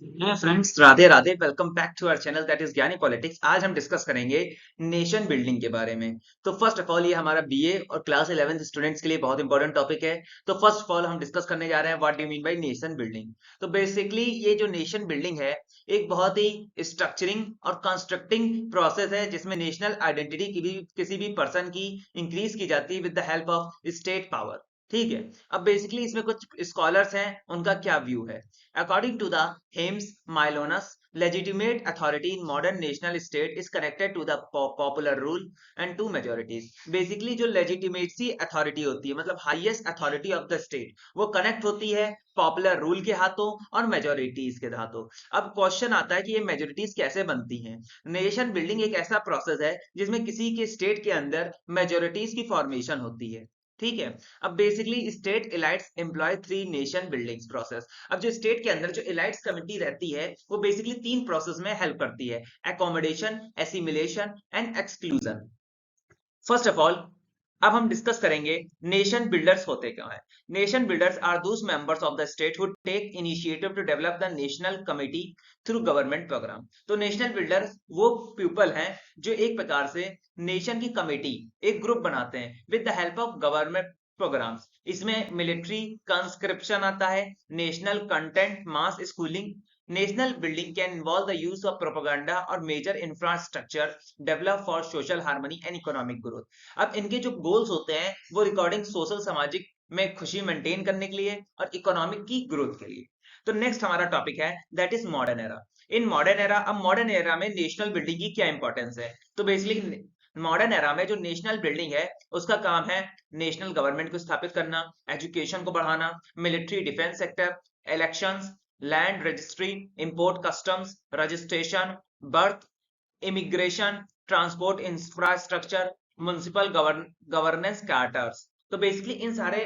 Friends, Radhe Radhe. Welcome back to our channel that is Gyani politics. आज हम discuss करेंगे nation building के बारे में। तो फर्स्ट ऑफ ऑल ये हमारा बीए और क्लास 11th स्टूडेंट्स के लिए बहुत इंपॉर्टेंट टॉपिक है। तो फर्स्ट ऑफ ऑल हम डिस्कस करने जा रहे हैं what do you mean by nation building. तो बेसिकली ये जो नेशन बिल्डिंग है एक बहुत ही स्ट्रक्चरिंग और कंस्ट्रक्टिंग प्रोसेस है जिसमें नेशनल आइडेंटिटी की भी किसी भी पर्सन की इंक्रीज की जाती है with the help of state power. ठीक है। अब बेसिकली इसमें कुछ स्कॉलर्स हैं, उनका क्या व्यू है। According to the Hames Milonas, legitimate authority in modern national state is connected to the popular rule and two majorities. Basically जो legitimacy authority होती है मतलब highest authority of the state वो connect होती है popular rule के हाथों और majorities के हाथों। अब क्वेश्चन आता है कि ये majorities कैसे बनती हैं। नेशन बिल्डिंग एक ऐसा प्रोसेस है जिसमें किसी के स्टेट के अंदर majorities की फॉर्मेशन होती है। ठीक है। अब basically state elites employ three nation building process. अब जो स्टेट के अंदर जो इलाइट्स कमिटी रहती है वो बेसिकली तीन प्रोसेस में हेल्प करती है, accommodation, assimilation and exclusion. First of all अब हम डिस्कस करेंगे नेशन बिल्डर्स होते क्या है। Nation builders are those members of the state who take initiative to develop the national committee through government programme. तो नेशनल बिल्डर्स वो people हैं जो एक प्रकार से नेशन की कमेटी एक ग्रुप बनाते हैं with the help of government programmes. इसमें मिलिट्री कंस्क्रिप्शन आता है, national content, mass schooling. National building can involve the use of propaganda और major infrastructure develop for social harmony and economic growth. अब इनके जो गोल्स होते हैं वो रिकॉर्डिंग सोशल सामाजिक में खुशी मेंटेन करने के लिए और इकोनॉमिक की ग्रोथ के लिए। तो नेक्स्ट हमारा टॉपिक है that is modern era. In modern era, अब मॉडर्न एरा में नेशनल बिल्डिंग की क्या इंपॉर्टेंस है। तो बेसिकली मॉडर्न एरा में जो नेशनल बिल्डिंग है उसका काम है नेशनल गवर्नमेंट को स्थापित करना, एजुकेशन को बढ़ाना, military defence sector, elections, land registry, import customs registration, birth, immigration, transport infrastructure, municipal governance charters. तो बेसिकली इन सारे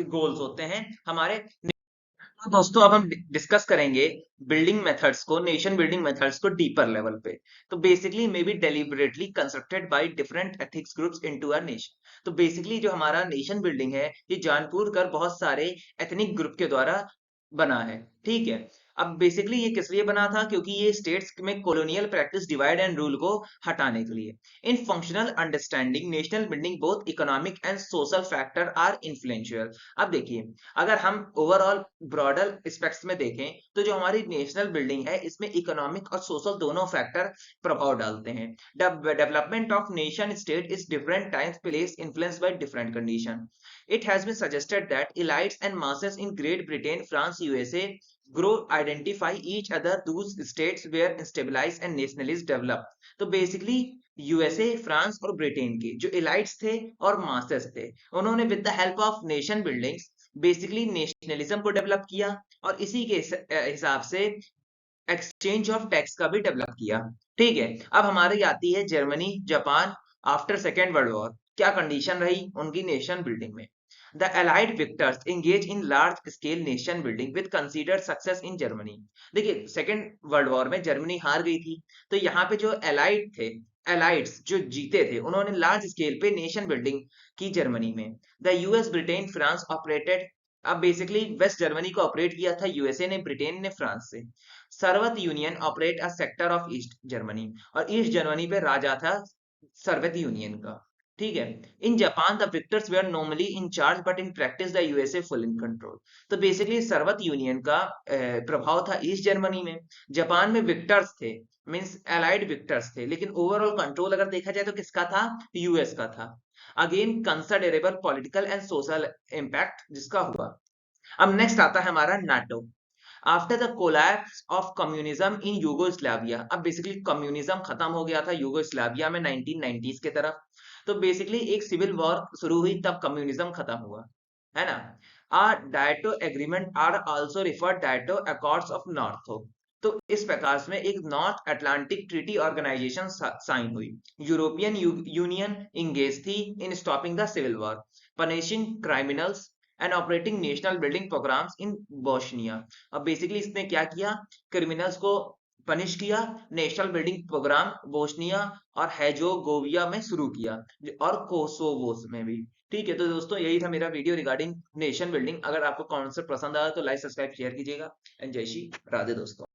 गोल्स होते हैं हमारे। तो दोस्तों अब हम डिस्कस करेंगे बिल्डिंग मेथड्स को, नेशन बिल्डिंग मेथड्स को डीपर लेवल पे। तो basically may be deliberately constructed by different ethics groups into a nation. तो बेसिकली जो हमारा नेशन बिल्डिंग है ये जानबूझ कर बहुत सारे एथनिक ग्रुप के द्वारा बना है। ठीक है। अब बेसिकली ये किस लिए बना था, क्योंकि ये स्टेट्स में colonial practice divide and rule को हटाने के लिए। In functional understanding national building both economic and social factor are influential. अब देखिए, अगर हम ओवरऑल ब्रॉडर एस्पेक्ट्स में देखें तो जो हमारी नेशनल बिल्डिंग है इसमें इकोनॉमिक और सोशल दोनों फैक्टर प्रभाव डालते हैं। Development of nation state is different times place influence by different condition. It has been suggested that elites and masses in Great Britain, France, USA grow identify each other those states where stabilized and nationalists develop। तो basically USA, France और Britain के जो elites थे और masses थे उन्होंने with the help of nation buildings basically nationalism को develop किया और इसी के हिसाब से एक्सचेंज ऑफ टैक्स का भी डेवलप किया। ठीक है। अब हमारी आती है Germany, Japan after second world war. क्या कंडीशन रही उनकी नेशन बिल्डिंग में। The Allied victors engage in large scale nation building with considered success in Germany। देखिए सेकेंड वर्ल्ड वॉर में जर्मनी हार गई थी, तो यहाँ पे जो एलाइड थे, एलाइड्स जो जीते थे उन्होंने लार्ज स्केल पे नेशन बिल्डिंग की जर्मनी में। The US, Britain, France operated. अब बेसिकली वेस्ट जर्मनी को ऑपरेट किया था यूएसए ने, ब्रिटेन ने फ्रांस से। Soviet Union operate a sector of East Germany, और ईस्ट जर्मनी पे राजा था सर्वत यूनियन का। ठीक है। In Japan the victors were normally in charge but in practice the USA full in control. तो बेसिकली सर्वत यूनियन का प्रभाव था ईस्ट जर्मनी में। जापान में विक्टर्स थे, मींस एलाइड विक्टर्स थे, लेकिन ओवरऑल कंट्रोल अगर देखा जाए तो किसका था, यूएस का था। Again considerable political and social impact जिसका हुआ। अब नेक्स्ट आता है हमारा NATO. After the collapse of communism in Yugoslavia. अब बेसिकली कम्युनिज्म खत्म हो गया था यूगोस्लाविया में 1990s के तरफ। तो बेसिकली एक सिविल वॉर शुरू हुई तब कम्युनिज्म खत्म हुआ, है ना। A Dayton agreement are also referred Dayton accords of north. तो इस प्रकार में एक North Atlantic Treaty Organisation sign हुई। यूरोपियन यूनियन इंगेज थी in stopping the civil war, punishing criminals and operating national building programmes in Bosnia. अब basically इसने क्या किया, क्रिमिनल्स को पनिश किया, नेशनल बिल्डिंग प्रोग्राम बोस्निया और हेजोगोविया में शुरू किया और कोसोवोस में भी। ठीक है। तो दोस्तों यही था मेरा वीडियो रिगार्डिंग नेशन बिल्डिंग। अगर आपको कॉन्सेप्ट पसंद आया तो लाइक सब्सक्राइब शेयर कीजिएगा। एंड जय श्री राधे दोस्तों।